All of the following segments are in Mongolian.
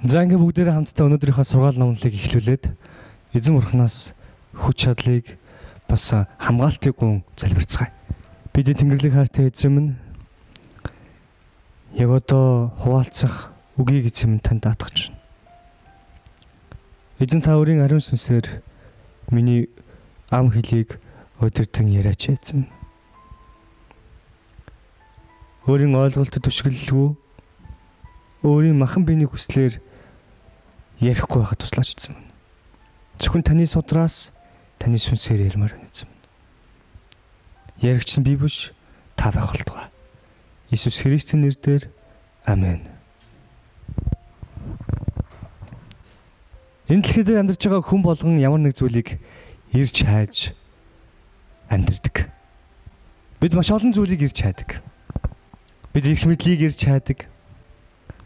За ингээ бүгдээрээ хамтдаа өнөөдрийнхөө сургаал номлолыг эхлүүлээд эзэн бурхнаас хүч чадлыг бас хамгаалтыг гун залбирцгаая. Бид Тэнгэрлэг хайртай эзэн минь яг одоо хуваалцах үгийг эзэн минь танд даатгаж байна. Эзэн та өөрийн ариун сүнсээр миний ам хэлийг өдөртөн яриач эзэн. Өөрийн ойлголтод түшгэлгүй өөрийн махан биений хүслээр ярихгүй байхад туслаач эзэн. Зөвхөн таны судраас таны сүнсээр ярмаар байна эзэн. Яригч нь би биш та байх болтугай. Иесус Христийн нэрээр амен. Энэ дэлхийд амьдарч байгаа хүн болгон ямар нэг зүйлийг ирж хайж амьдардаг. Бид маш олон зүйлийг ирж хайдаг. Бид эрх мэдлийг ирж хайдаг.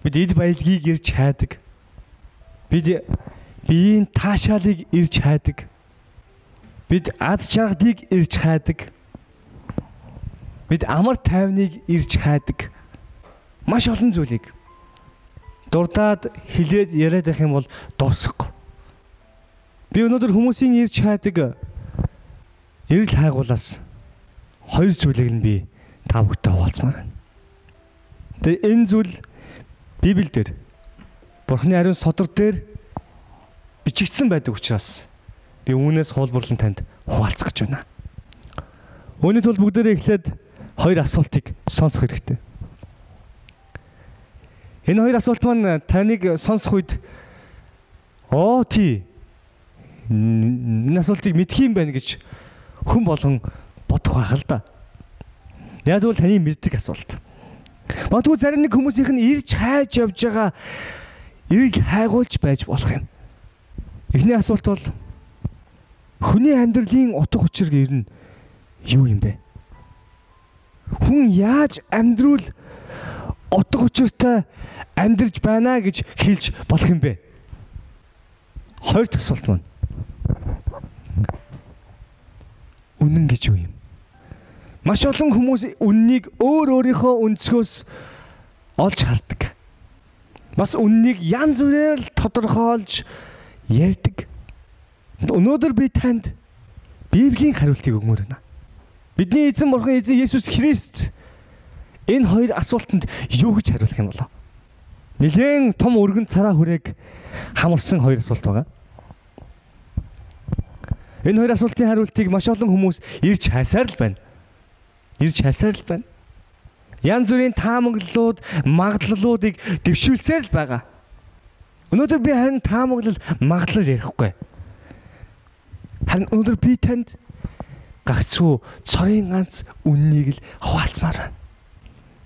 Бид эд баялагийг ирж хайдаг. Бид биеийн таашаалыг ирж хайдаг. Бид ад жаргалыг ирж хайдаг. Бид амар тайвныг ирж хайдаг. Маш олон зүйлийг дурдаад хилээд яриад байх юм бол дуусахгүй. Би өнөөдөр хүмүүсийн ирж хайдаг эрэл хайгуулаас хоёр зүйлийг нь би та бүхэтэй хуваалцмаар байна. Тэгээ энэ зүйл Библиэлд Бурхны ариун содөр дээр бичигдсэн байдаг учраас би үүнээс хуулбарлан танд хуваалцах гэж байна. Үүний тулд бүгдээрээ эхлээд хоёр асуултыг сонсох хэрэгтэй. Энэ хоёр асуулт маань таныг сонсох үед энэ асуултыг мэдх юм байна гэж хүн болгон бодох байх л да. Яг бол таны мэддэг асуулт. Магадгүй зарим нэг хүмүүсийнх нь ирж хайж явж байгаа эрийг хайгуулж байж болох юм. Эхний асуулт бол хүний амьдралын утга учир гэр нь юу юм бэ? Хүн яаж амьдрал утга учиртай амьдарч байна гэж хэлж болох юм бэ? Хоёр дахь асуулт маань үнэн гэж юу юм? Маш олон хүмүүс үннийг өөрийнхөө өнцгөөс олж хардаг. Бас үннийг янз бүрээр л тодорхойлж ярьдаг. Өнөөдөр би танд Библийн хариултыг өгмөр байна. Бидний эзэн бурхан эзэн Есүс Христ энэ хоёр асуултанд юу гэж хариулах юм болоо? Нилээн том өргөн цараа хүрээг хамарсан хоёр асуулт байгаа. Энэ хоёр асуултын хариултыг маш олон хүмүүс ирж хайсаар л байна. Янз бүрийн таамаглалууд, магадлалуудыг дэвшүүлсээр л байгаа. Өнөөдөр би харин таамаглал, магадлал ярихгүй. Харин өнөөдөр би танд гагцхүү цорын ганц үннийг л хуваалцмаар байна.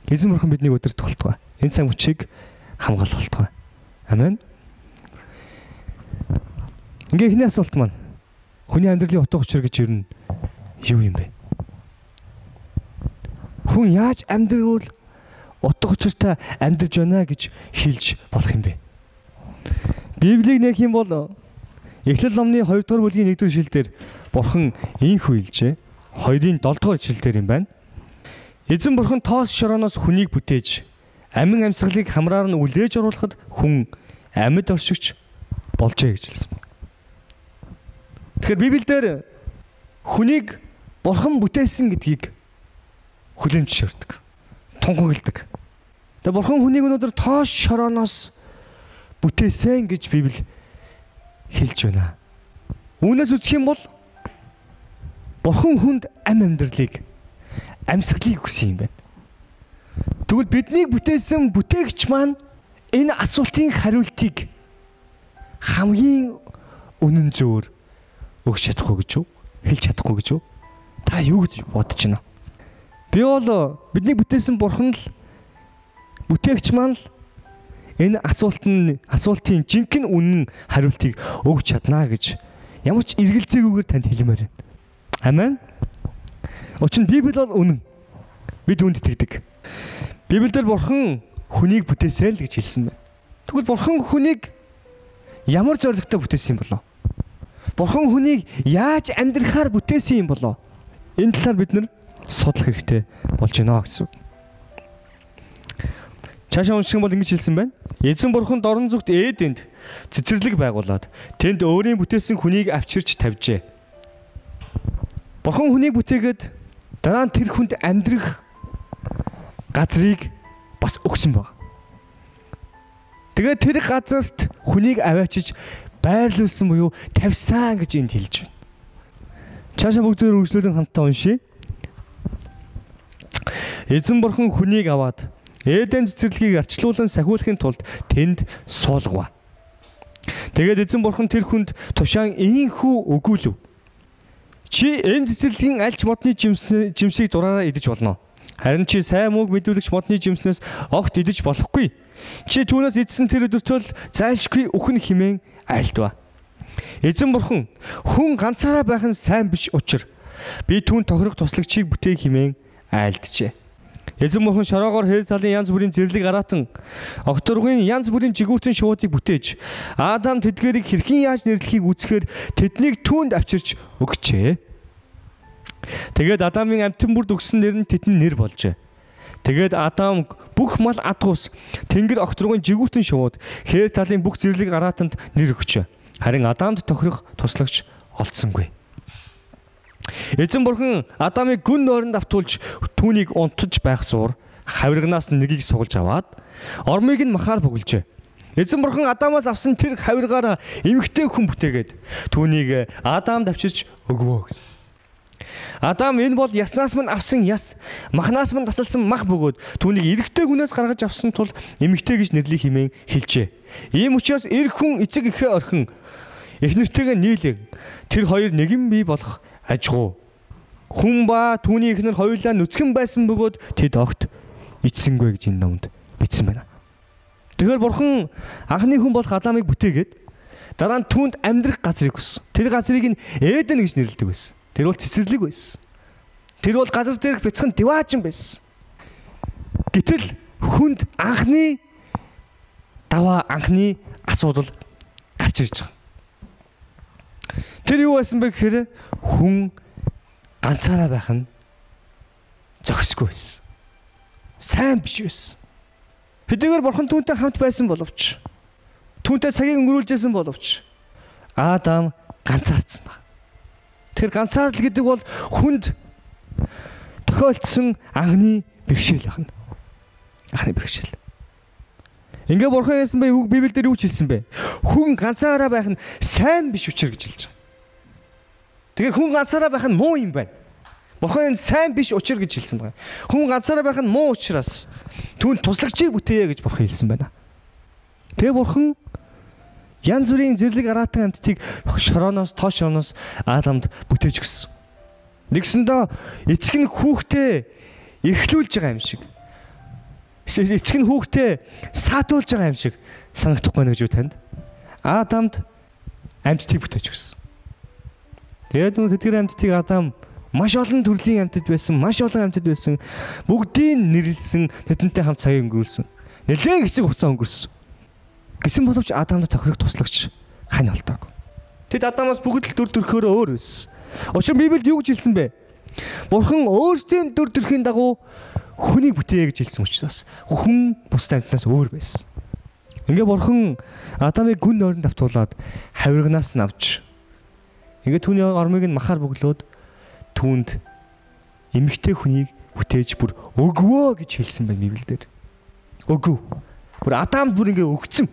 Эзэн бурхан биднийг өдөрт болтугай. Энэ цаг мөчийг хамгаалах болтугай. Амен. Ингээ ихний асуулт маань хүний амьдралын утга учир гэж юу юм бэ? Хүн яаж амьдрал утга учиртай амьдарч байна гэж хэлж болох юм бэ? Библийг нэх юм бол Эхлэл номны 2 дугаар бүлгийн 1 дугаар шүлгээр Бурхан ийхүү хэлжээ. 2-ын 7 дугаар шүлгээр юм байна. Эзэн бурхан тоос шорооноос хүнийг бүтээж амин амьсгалыг хамраар нь үлээж оруулахад хүн амьд оршигч болжээ гэж хэлсэн. Тэгэхээр Библиэлд хүнийг бурхан бүтээсэн гэдгийг хүлээн зөвшөөрдөг. Тунхагладаг. Тэгээ бурхан хүнийг өнөөдөр тоос шорооноос бүтээсэн гэж Библи хэлж байна. Үүнээс үзэх юм бол бурхан хүнд амьдралыг амьсгалыг өгсөн юм байна. Тэгвэл биднийг бүтээсэн бүтээгч маань энэ асуултын хариултыг хамгийн үнэн зөвөр өгч чадахгүй гэж юу? Хэлж чадахгүй гэж юу? Та юу гэж бодож байна? Би бол биднийг бүтээсэн бурхан л бүтээгч маань л энэ асуултын жинхэнэ үнэн хариултыг өгч чаднаа гэж ямар ч эргэлзээгүйгээр танд хэлмээр байна. Амен. Учир нь Библи бол үнэн. Бид үүнд итгэдэг. Библиэлд бурхан хүнийг бүтээсэн л гэж хэлсэн байна. Тэгвэл бурхан хүнийг ямар зорилготой бүтээсэн юм болоо? Бурхан хүнийг яаж амьдрахаар бүтээсэн юм болоо? Энэ талаар бид нар судлах хэрэгтэй болж байна гэсэн үг. Цаашаа унших юм бол ингэж хэлсэн байна. Эзэн бурхан дорн зүгт Эденд цэцэрлэг байгуулад тэнд өөрийн бүтээсэн хүнийг авчирч тавьжээ. Бурхан хүнийг бүтээгээд дараа нь тэр хүнд амьдрах газрыг бас өгсөн баг. Тэгээд тэр газарт хүнийг аваачиж байрлуулсан буюу тавьсан гэж энд хэлж байна. Цаашаа бүгдээр үргэлжлүүлэн хамтдаа уншийе. Эзэн бурхан хүнийг аваад Эден цэцэрлэгийг арчлуулан сахиулахын тулд тэнд суулгав. Тэгээд эзэн бурхан тэр хүнд тушаан ийхүү өгүүлв. Чи энэ цэцэрлэгийн альч модны жимсийг дураараа идэж болно. Харин чи сайн мууг мэдүүлэгч модны жимснээс огт идэж болохгүй. Чи түүнээс идсэн тэр өдөртөө зайлшгүй үхэн химэн айлдва. Эзэн бурхан хүн ганцаараа байх нь сайн биш учир би түүнд тохирох туслагчийг бүтээх химэн айлджээ. Эзэн бурхан шороогоор хэр талын янз бүрийн зэрлэг араатан огторгын янз бүрийн жигүүртэн шуудыг бүтээж Адам тэдгэрийг хэрхэн яаж нэрлэхийг үзэхээр тэднийг түүнд авчирч өгчээ. Тэгээд Адамын амьтан бүрд өгсөн нэр нь тэдний нэр болжээ. Тэгээд Адам бүх мал адгуус тэнгэр огторгын жигүүртэн шууд хэр талын бүх зэрлэг араатанд нэр өгчээ. Харин Адамд тохирох туслагч олдсонгүй. Эзэн бурхан Адамыг гүн нойронд автуулж түүнийг унтаж байх зуур хавирганаас нэгийг суулж аваад ормыг нь махаар бүгэлжээ. Эзэн бурхан Адамаас авсан тэр хавиргаараа эмэгтэй хүн бүтээгээд түүнийг Адамд авчирч өгвөө гэсэн. Адам энэ бол яснаас мань авсан яс, махнаас мань тасалсан мах бөгөөд түүнийг эрэгтэй хүнээс гаргаж авсан тул эмэгтэй гэж нэрлэх хэмээн хэлжээ. Ийм учраас эр хүн эцэг эхээ орхин их нэртэйгээ нийлэн тэр хоёр нэгэн бий болох ажгүй. Хүн ба түүний эхнэр хоёулаа нүцгэн байсан бөгөөд тэд огт эцсэнгүй гэж энэ номонд бичсэн байна. Тэгэхээр бурхан анхны хүн болох Адамыг бүтээгээд дараа нь түүнд амьдрах газрыг өгсөн. Тэр газрыг нь Эден гэж нэрлэдэг байсан. Тэр бол цэцэрлэг байсан. Тэр бол газар дээрх бяцхан диваажин байсан. Гэтэл хүнд анхны асуудал гарч ирж байгаа. Тэр юу байсан бэ гэхээр хүн ганцаараа байх нь зохисгүй байсан. Сайн биш байсан. Хэдийгээр бурхан түүнтэй хамт байсан боловч түүнтэй цагийг өнгөрүүлж байсан боловч Адам ганцаардсан баг. Тэр ганцаардал гэдэг бол хүнд тохиолдсон анхны бэрхшээл байна. Анхны бэрхшээл. Ингээ бурхан яасан бэ? Библиэлд юу хэлсэн бэ? Хүн ганцаараа байх нь сайн биш учир гэж хэлж байгаа. Тэгэхээр хүн ганцаараа байх нь муу юм байна. Бурхан сайн биш учир гэж хэлсэн байна. Хүн ганцаараа байх нь муу учраас түүнд туслагчийг бүтээе гэж бурхан хэлсэн байна. Тэгээ бурхан янз бүрийн зэрлэг араатан амьтдыг шорооноос тоошооноос Адамд бүтээж өгсөн. Нэгсэндээ эцэг нь хүүхдээ эрхлүүлж байгаа юм шиг. Эцэг нь хүүхдээ саатуулж байгаа юм шиг санагдахгүй нэ гэж үү танд? Адамд амьтдыг бүтээж өгсөн. Тэгээд тэдгээр амьтдыг Адам маш олон төрлийн амьтад байсан, маш олон амьтад байсан. Бүгдийг нэрлсэн, тэдэнтэй хамт цагийг өнгөрүүлсэн. Нэлээд хэцэг хугацаа өнгөрсөн. Гэсэн боловч Адамд тохирох туслагч хань олдоогүй. Тэд Адамаас бүгд л дүр төрхөөрөө өөр байсан. Учир нь Библиэд юу гэж хэлсэн бэ? Бурхан өөрсдийн дүр төрхийн дагуу хүнийг бүтээе гэж хэлсэн учраас хүн бусдын амьтнаас өөр байсан. Ингээ бурхан Адамыг гүн нойронд автуулаад хавирганаас нь авч ингээ түүний ормыг нь махаар бөглөөд түүнд эмэгтэй хүнийг бүтээж бүр өгвөө гэж хэлсэн байна Библиэлд. Өгөв. Бүр Адамд бүр ингээ өгцөн.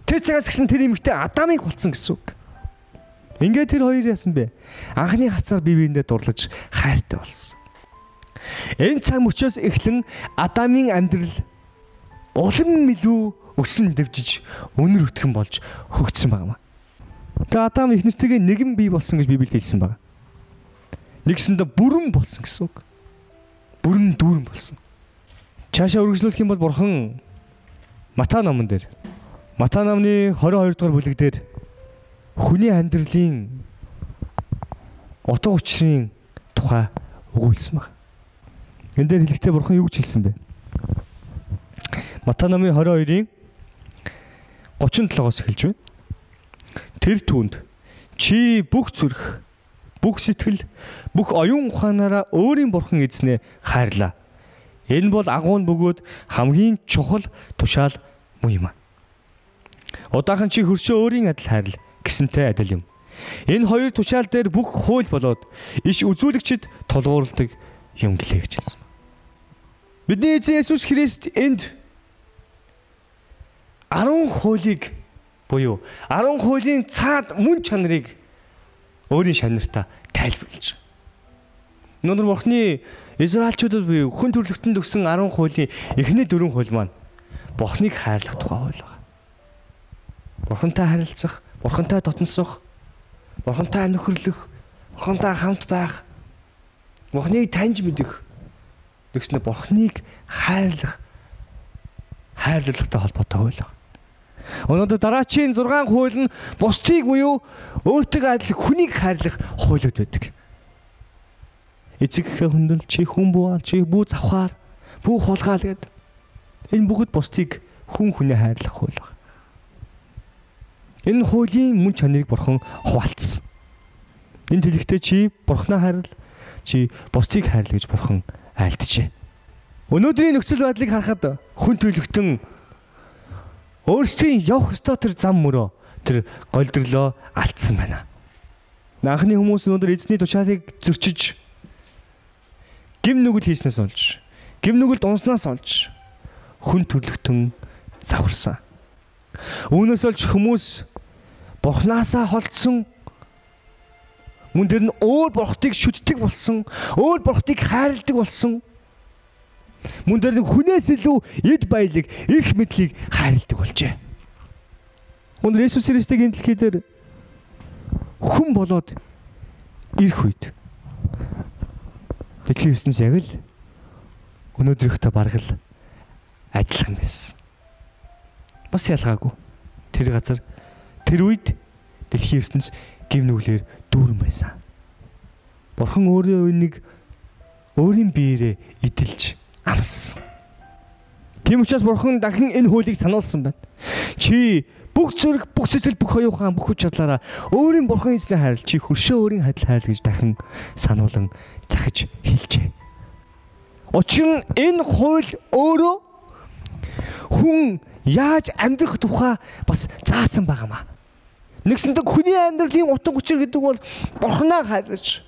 Тэр цагаас гисэн тэр эмэгтэй Адамыг болцсон гэсэн үг. Ингээ тэр хоёр яасан бэ? Анхны хацаар бие биендээ дурлаж хайртай болсон. Энэ цаг мөчөөс эхлэн Адамын амьдрал улам илүү өсөн дэвжиж өнөр өтгөн болж хөгжсөн байна. Тэгээ Адам их нэртэйгээ нэгэн бий болсон гэж Библиэд хэлсэн байна. Нэгсэндээ бүрэн болсон гэсэн үг. Бүрэн дүүрэн болсон. Цаашаа үргэлжлүүлэх юм бол бурхан Матай номон дээр Матай номны 22 дугаар бүлэг дээр хүний амьдралын утга учирын тухай өгүүлсэн байна. Энэ дээр хэлэхдээ бурхан юу гэж хэлсэн бэ? Матай номын 22-ийн 37-оос эхэлж байна. Тэр түүнд чи бүх зүрх, бүх сэтгэл, бүх оюун ухаанаараа өөрийн бурхан эзнээ хайрлаа. Энэ бол агуун бөгөөд хамгийн чухал тушаал муу юм. Удаахан чи хөршөө өөрийн адил хайрл гэсэнтэй адил юм. Энэ хоёр тушаал дээр бүх хууль болоод иш үзүүлэгчид тулгуурладаг юм гэлээ гэж хэлсэн. Бидний эзэн Есүс Христ энд 10 хуулийг буюу 10 хуулийн цаад мөн чанарыг өөрийн шанартаа тайлбарлаж байна. Өнөөдөр Бурхны Израильчуудад буюу хүн төрлөختөнд өгсөн 10 хуулийн эхний 4 хууль маань Бурхныг хайрлах тухай хууль байна. Бурхантай харилцах, Бурхантай дотносох, Бурхантай нөхөрлөх, Бурхантай хамт байх, Бурхныг таньж мэдэх, тэгснэ Бурхныг хайрлуулахтай холбоотой хууль байна. Өнөөдөр дараачийн 6 хууль нь бусдыг буюу өөртөө адил хүнийг хайрлах хуулиуд байдаг. Эцэгхээ хүндэл, чи хүн буувал, чи бүү завхаар, бүү хулгаал гэдэг. Энэ бүгд бусдыг хүн хүнээ хайрлах хууль байна. Энэ хуулийн мөн чанарыг Бурхан хуваалцсан. Энэ дэлгэхдээ чи Бурхнаа хайрл, чи бусдыг хайрл гэж Бурхан айлтжээ. Өнөөдрийн нөхцөл байдлыг харахад хүн төлөвтөн өөрсдийн явах ёстой тэр зам мөрөө тэр голдөрлөө алдсан байна. Анхны хүмүүс өнөөдөр эзний тушаалыг зөрчиж гим нүгэл хийснээс олж, гим нүгэлд унснаас олж хүн төрлөختөн завхарсан. Үүнээс олж хүмүүс Бурхнаасаа холдсон, мөн тэр нь өөр бурхтыг шүтдэг болсон, өөр бурхтыг хайрладаг болсон. Мөн тэр нь хүнээс илүү эд баялаг, их мэдлийг хайрладаг болжээ. Өнөөдөр Есүс Христийг энэ дэлхий дээр хүн болоод ирэх үед дэлхийн ертөнц яг л өнөөдрийнхтэй бараг л адилхан байсан. Бас ялгаагүй. Тэр газар тэр үед дэлхийн ертөнц гим нүглээр дүүрэн байсан. Бурхан өөрийн биеэрээ эдэлж амлсан. Тийм учраас Бурхан дахин энэ хуулийг сануулсан байна. Чи бүх зүрх, бүх сэтгэл, бүх оюухан, бүх хүч чадлаараа өөрийн Бурхан эзнээ хайрл, чи хөршөө өөрийн адил хайрл гэж дахин сануулan захиж хэлжээ. Учир нь энэ хууль өөрөө хүн яаж амьдрах тухай бас заасан байгаамаа. Нэгсэнтэй хүний амьдралын утга учир гэдэг бол Бурханаа хайрлаж,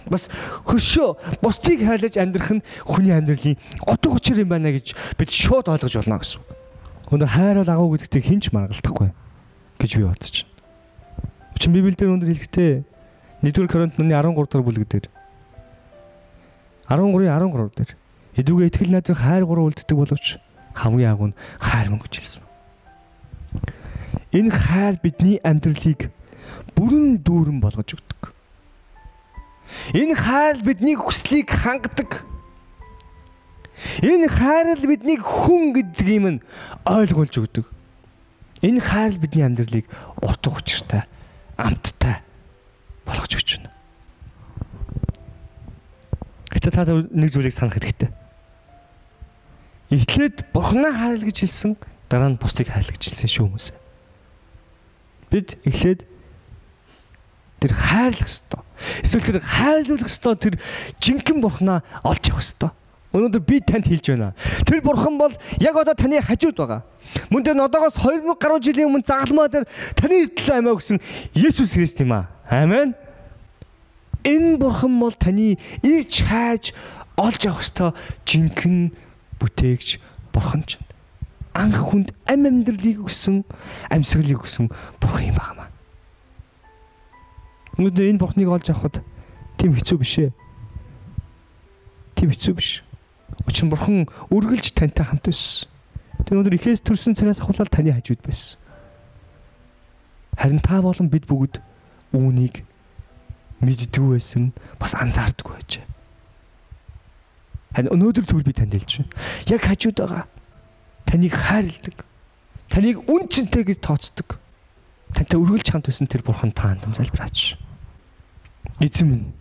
бас хөршөө бусдыг хайрлаж амьдрах нь хүний амьдралын утга учир юм байна гэж бид шууд ойлгож болно гэсэн. Өнөөдөр хайр бол агуу гэдэгтээ хэн ч маргалдахгүй гэж би бодож байна. Учир нь Библиэлд өнөөдөр хэлэхдээ 1-р Коринтын 13 дахь бүлэг дээр 13:13 дээр эдүгээ итгэл найдвар хайр гурав үлддэг боловч хамгийн агуу нь хайр мөн гэж хэлсэн. Энэ хайр бидний амьдралыг бүрэн дүүрэн болгож өгдөг. Энэ хайр бидний хүслийг хангадаг. Энэ хайр биднийг хүн гэдэг юм нь ойлгуулж өгдөг. Энэ хайр бидний амьдралыг утга учиртай, амттай болгож өгч байна. Гэтэ та нэг зүйлийг санах хэрэгтэй. Эхлээд Бурханаа хайрл гэж хэлсэн, дараа нь бусдыг хайрл гэж хэлсэн шүү хүмүүс. Бид эхлээд тэр хайрлах ёстой. Эсвэл тэр хайрлуулах ёстой тэр жинхэнэ Бурханаа олж явах ёстой. Өнөөдөр би танд хэлж байна. Тэр Бурхан бол яг одоо таны хажууд байгаа. Мөн тэр одоогоос 2000 гаруй жилийн өмнө загалмаа дээр таны төлөө амиа өгсөн Есүс Христ юм аа. Амен. Энэ Бурхан бол таны ирж хайж олж авах ёстой жинхэнэ бүтээгч Бурхан ч. Анх хүнд амьдралыг өгсөн, амьсгалыг өгсөн Бурхан юм байна. Өнөөдөр энэ Бурханыг олж авахд тийм хэцүү биш ээ. Тийм хэцүү биш. Учир нь Бурхан үргэлж тантай хамт байсан. Тэр өнөөдөр ихээс төрсэн цагаас ахуулаад таны хажууд байсан. Харин та болон бид бүгд үүнийг мэддэггүй байсан, бас анзаардаггүй байж. Харин өнөөдөр тэгвэл би танд хэлж байна. Яг хажууд байгаа. Таныг хайрладаг. Таныг үн цэнтэй гэж тооцдог. Тантай үргэлж хамт байсан тэр Бурхан таанд залбираач. Эзэн минь,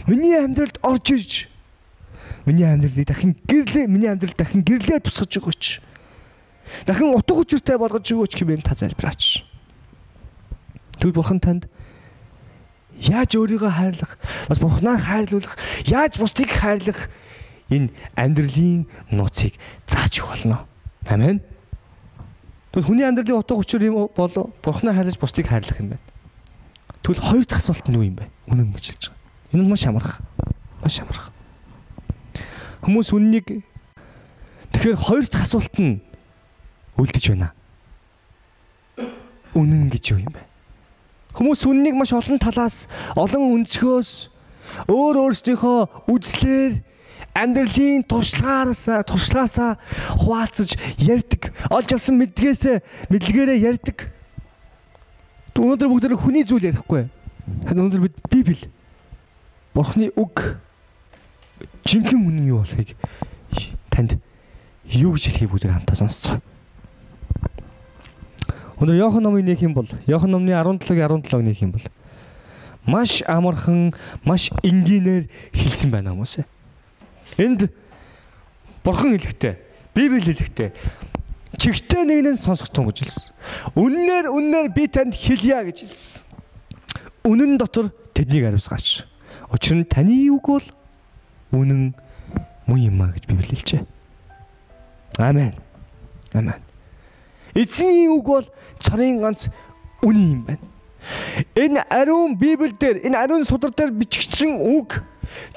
миний амьдралд орж ирж, миний амьдралыг дахин гэрлээ тусгаж өгөөч. Дахин утга учиртай болгож өгөөч хэмээн та залбираач. Тэр Бурхан танд яаж өөрийгөө хайрлах, бас Бурханаа хайрлуулах, яаж бусдыг хайрлах энэ амьдралын нууцыг зааж өгөх болно. Амен. Тэгвэл хүний амьдралын утга учир юм бол Бурхнаа хайрлаж бусдыг хайрлах юм байна. Тэгвэл хоёр дахь асуулт нь юу юм бэ? Үнэн гэж хэлж байгаа. Энэ нь маш амарх. Маш амарх. Хүмүүс үннийг тэгэхээр хоёр дахь асуулт нь үлдэж байна. Үнэн гэж юу юм бэ? Хүмүүс үннийг маш олон талаас, олон өнцгөөс өөрсдийнхөө үзлээр амьдралын туршлагаасаа хуваалцаж ярьдаг. Олж авсан мэдлэгээрээ ярьдаг. Өнөөдөр бүгд хүний зүйл ярихгүй. Харин өнөөдөр бид Библи Бурхны үг жинхэнэ үнэн юу болохыг танд юу гэж хэлхийг бүгд хамтаа сонсцгоо. Өнөөдөр Иохан номын нэг юм бол Иохан номны 17-гийн 17-г нэг юм бол маш амархан, маш энгийнээр хэлсэн байна хүмүүсээ. Энд Бурхан хэлэхдээ, Библи хэлэхдээ чигтээ нэг нь сонсготон гэж хэлсэн. Үннээр би танд хэлье гэж хэлсэн. Үнэн дотор тэднийг ариусгаач. Учир нь таны үг бол үнэн мөн юм а гэж Библи хэлжээ. Амен. Амен. Эзний үг бол царийн ганц үнэн юм байна. Энэ ариун Библи дээр, энэ ариун судар дээр бичигдсэн үг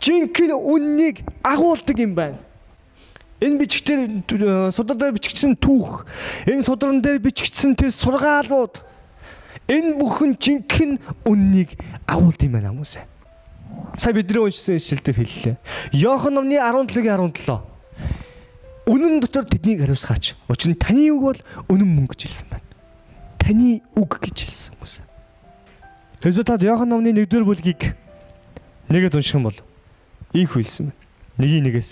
жинхэнэ үннийг агуулдаг юм байна. Энэ судар дээр бичигдсэн түүх, энэ судран дээр бичигдсэн тэр сургаалууд энэ бүхэн жинхэнэ үннийг агуулдаг юм байна хүмүүсээ. Сая бидний уншсан ишлэлээр хэллээ. Иохан номны 17-гийн 17. Үнэн дотор тэднийг хариуцгаач. Учир нь таны үг бол үнэн мөн гэж хэлсэн байна. Таны үг гэж хэлсэн хүмүүс. Результат Иохан номны 1-р бүлгийг нэгэд унших юм бол ийх хэлсэн байна. Нэгийг нэгээс.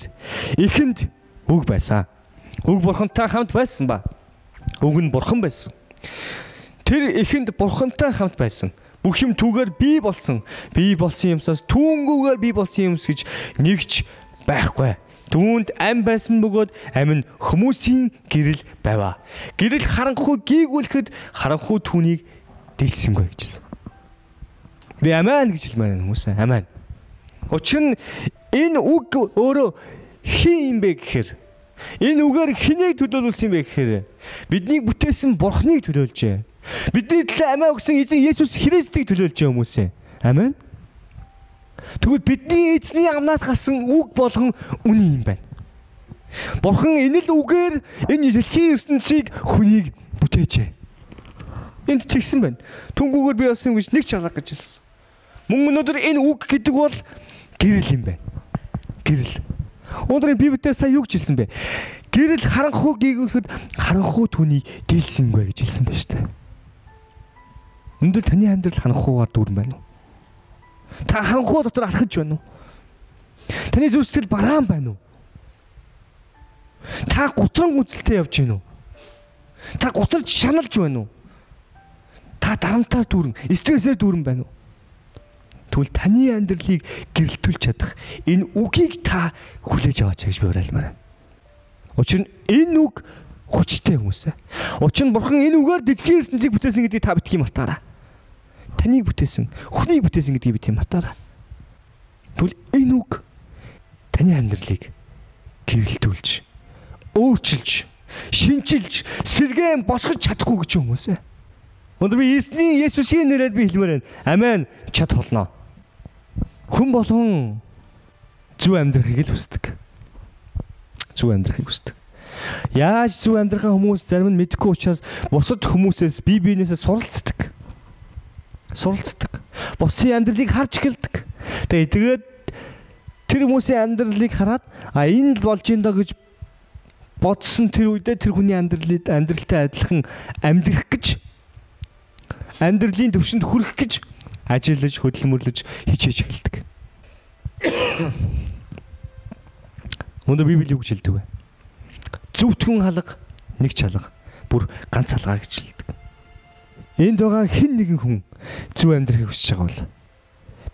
Эхэнд үг байсан. Үг Бурхантай хамт байсан ба. Үг нь Бурхан байсан. Тэр эхэнд Бурхантай хамт байсан. Бүх юм түүгээр бий болсон. Бий болсон юмсаас түүнгүүгээр бий болсон юмс гэж нэгч байхгүй. Түүнд ам байсан бөгөөд ам нь хүмүүсийн гэрэл байваа. Гэрэл харанхуй гийгүүлэхэд харанхуй түүнийг дэлсэнгүй гэж хэлсэн. Би амен гэж хэлмээр хүмүүс амен. Учир нь энэ үг өөрөө хин юм бэ гэхээр энэ үгээр хэнийг төлөөлүүлсэн бэ гэхээр биднийг бүтээсэн Бурхныг төлөөлжээ. Бидний төлөө амиа өгсөн эзэн Есүс Христийг төлөөлж хүмүүсээ. Амен. Тэгвэл бидний эзний амнаас гарсан үг болгон үнэн юм байна. Бурхан энэ л үгээр энэ дэлхийн ертөнцийг хүнийг бүтээжээ. Энд тэгсэн байна. Түнгүүгээр би болсон юм гэж нэг чанга гэж хэлсэн. Мөн өнөөдөр энэ үг гэдэг бол гэрэл юм байна. Гэрэл. Өнөөдрийн Библиэд сая юу гэж хэлсэн бэ? Гэрэл харанхуй гийгүүлэхэд харанхуй түүний дээлсэнгүй гэж хэлсэн байна шүү дээ. Өнөөдөр таны амьдрал харанхуйгаар дүүрэн байна уу? Та харанхуй дотор алхаж байна уу? Таны зүрхсэл бараан байна уу? Та гутран үзэлтэй явж байна уу? Та гутрж шаналж байна уу? Та дарамтаар дүүрэн, стрессээр дүүрэн байна уу? Тэгвэл таны амьдралыг гэрэлтүүлж чадах энэ үгийг та хүлээж аваач гэж би уриалмаар байна. Учир нь энэ үг хүчтэй хүмүүсээ. Учир нь Бурхан энэ үгээр дэлхийн ертөнцийг бүтээсэн гэдгийг та битгий мартаарай. Таныг бүтээсэн, хүнийг бүтээсэн гэдгийг битгий мартаарай. Тэгвэл энэ үг таны амьдралыг гэрэлтүүлж, өөрчилж, шинчилж, сэргээн босгож чадахгүй гэж хүмүүсээ. Өнөөдөр би эзний Есүсийн нэрээр би хэлмээр байна. Амен. Чад холноо. Хүн болгон зөв амьдрахыг л хүсдэг. Зөв амьдрахыг хүсдэг. Яаж зөв амьдрахаа хүмүүс зарим нь мэдэхгүй учраас бусад хүмүүсээс бие биенээсээ суралцдаг. Бусдын амьдралыг харж эхэлдэг. Тэгээд тэр хүмүүсийн амьдралыг хараад энэ л болж юм даа гэж бодсон тэр үедээ тэр хүний амьдралтай адилхан амьдрах гэж, амьдралын төвшөнд хүрэх гэж ажиллаж, хөдөлмөрлөж хичээж эхэлдэг. Өнөөдөр Библи юу гэж хэлдэг вэ? Зөвтгөн халга, нэг чалга, бүр ганц халгаа гэж хэлдэг. Энд байгаа хэн нэгэн хүн зөв амьдрахыг хүсэж байгаа бол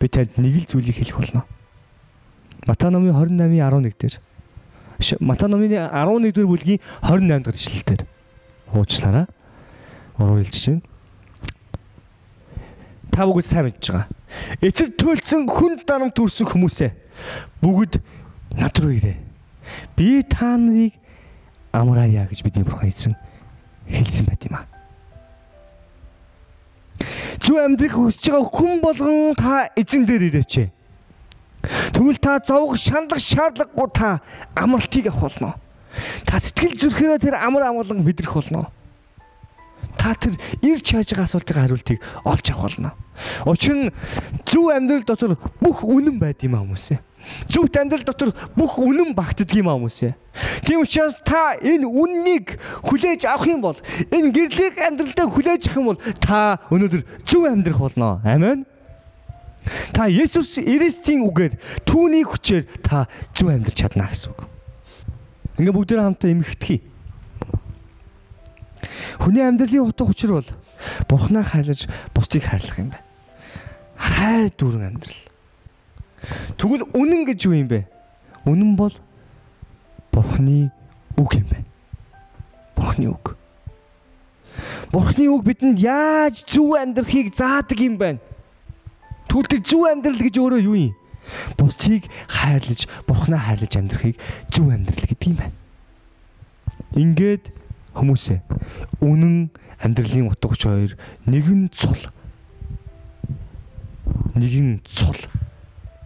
би танд нэг л зүйлийг хэлэх болно. Матай номын 28:11 дээр Матай номын 11-р бүлгийн 28 дахь ишлэлээр уучлаарай. Уруулж чинь. Та бүгд сайн мэдж байгаа. Эцэг төлсөн хүн дарамт төрсөн хүмүүсээ бүгд над руу ирээ. Би та нарыг амраая гэж бидний Бурхан хэлсэн байт юм аа. Зөв амьдрах хүсэж байгаа хүн болгон та эзэн дээр ирээч. Тэгвэл та зовх шаналх шаардлагагүй та амралтыг авах болно. Та сэтгэл зүрхээрээ тэр амар амгалан мэдрэх болно. Та тэр ирж хааж байгаа асуултын хариултыг олж авах болно. Учир нь зөв амьдрал дотор бүх үнэн байд юм аа хүмүүсээ. Зөвхт амьдрал дотор бүх үнэн багтдаг юм аа хүмүүсээ. Тийм учраас та энэ үннийг хүлээж авах юм бол, энэ гэрлийг амьдралдаа хүлээж авах юм бол та өнөөдөр зөв амьдрах болно. Амен. Та Есүс Христийн үгээр түүний хүчээр та зөв амьдрч чадна гэсэн үг. Ингээ бүгдээ хамтаа эмхтгэе. Хүний амьдралын утга учир бол Бурхнаа хайрлаж бусдыг хайрлах юм байна. Хайр дүүрэн амьдрал. Тэгвэл үнэн гэж юу юм бэ? Үнэн бол Бурхны үг юм байна. Бурхны үг. Бурхны үг бидэнд яаж зөв амьдрахыг заадаг юм байна. Тэгвэл тэр зөв амьдрал гэж өөрөө юу юм? Бусдыг хайрлаж, Бурхнаа хайрлаж амьдрахыг зөв амьдрал гэдэг юм байна. Ингээд хүмүүсээ үнэн амьдралын утга учир хоёр нэгэн цул.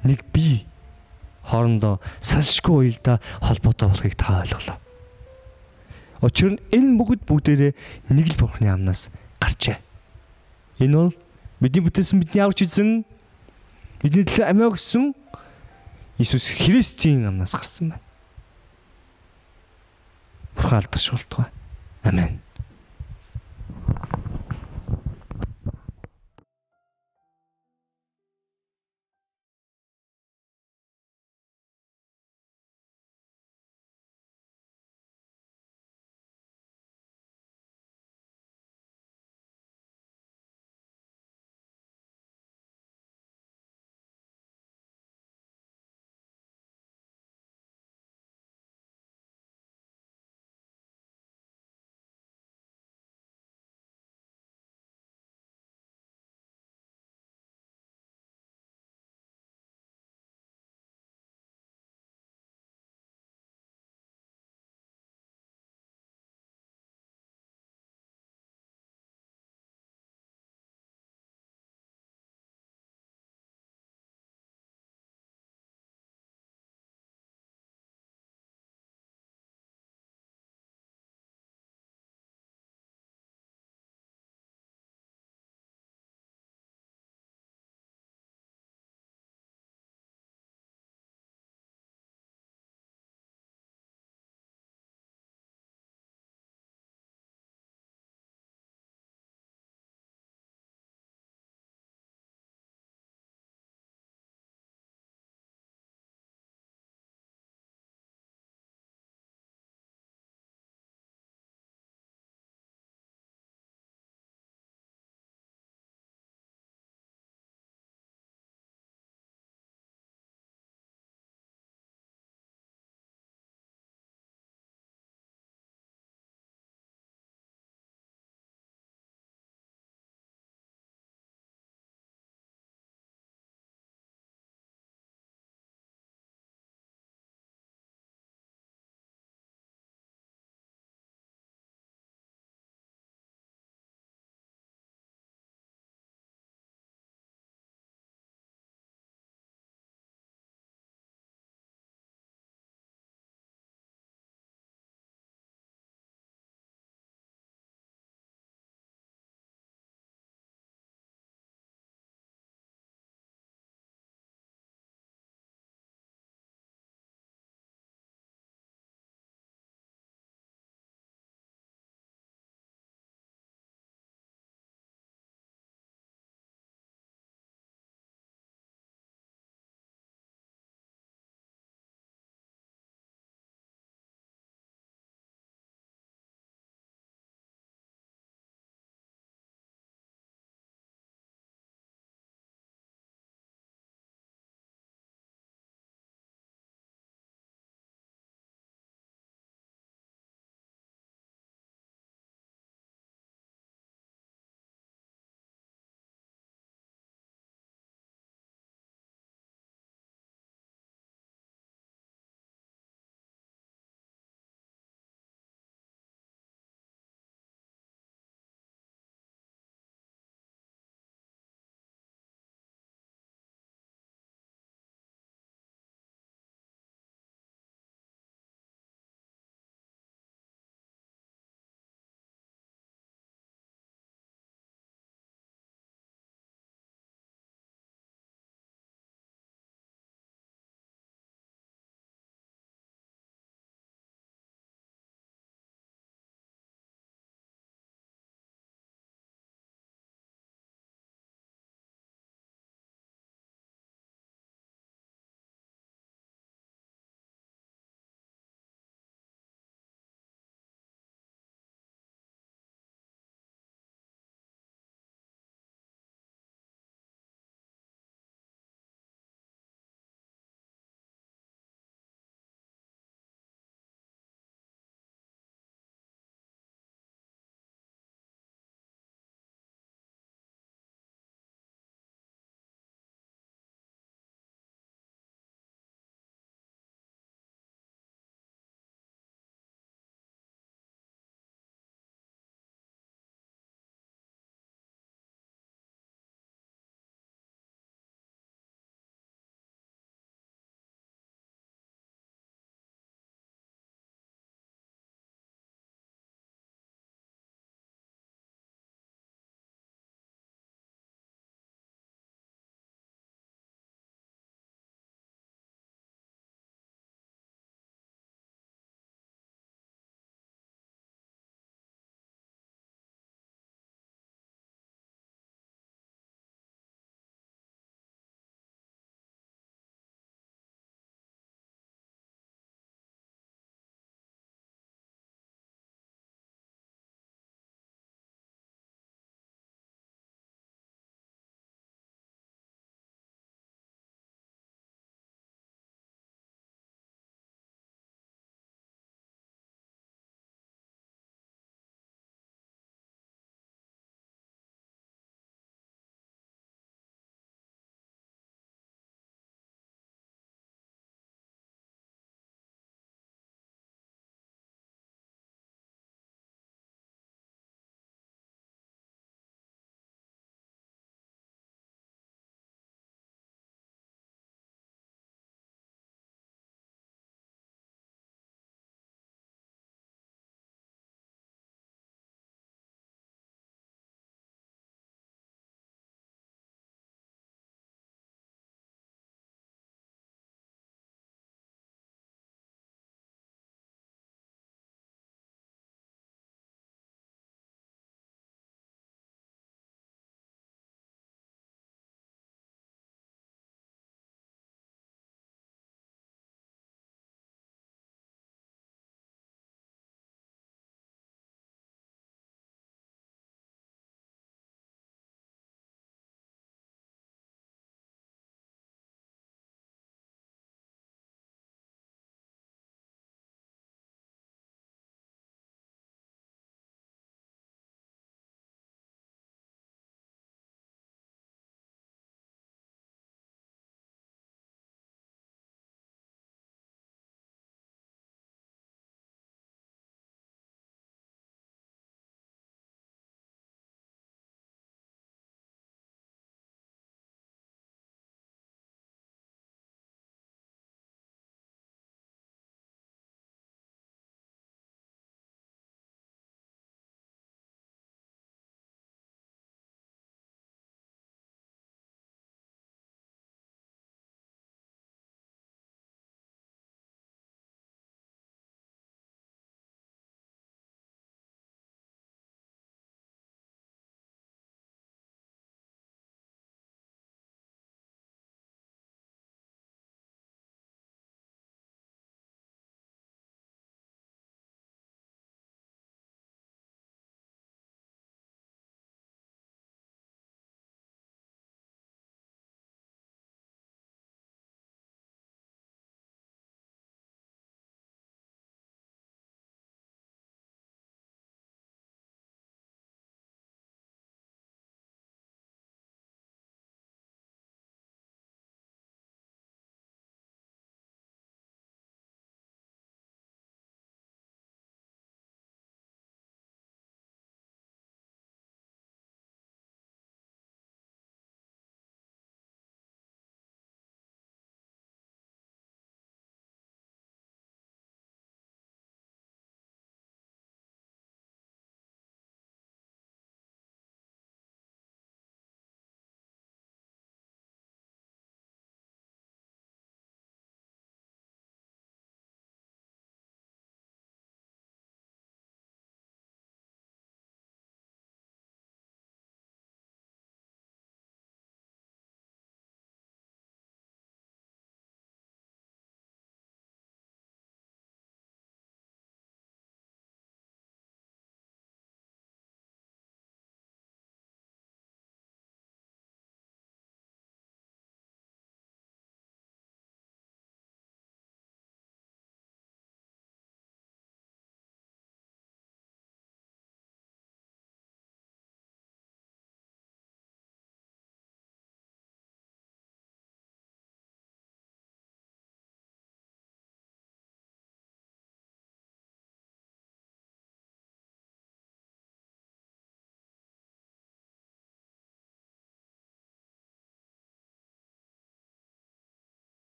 Нэг бие хоорондоо салшгүй уялдаа холбоотой болохыг та ойлголоо. Учир нь энэ бүгдээрээ нэг л Бурхны амнаас гарчээ. Энэ бол бидний бүтээсэн бидний авч эзэн бидний төлөө амиа өгсөн Иесус Христийн амнаас гарсан байна. Бурхан алдаршуултгай. Амен.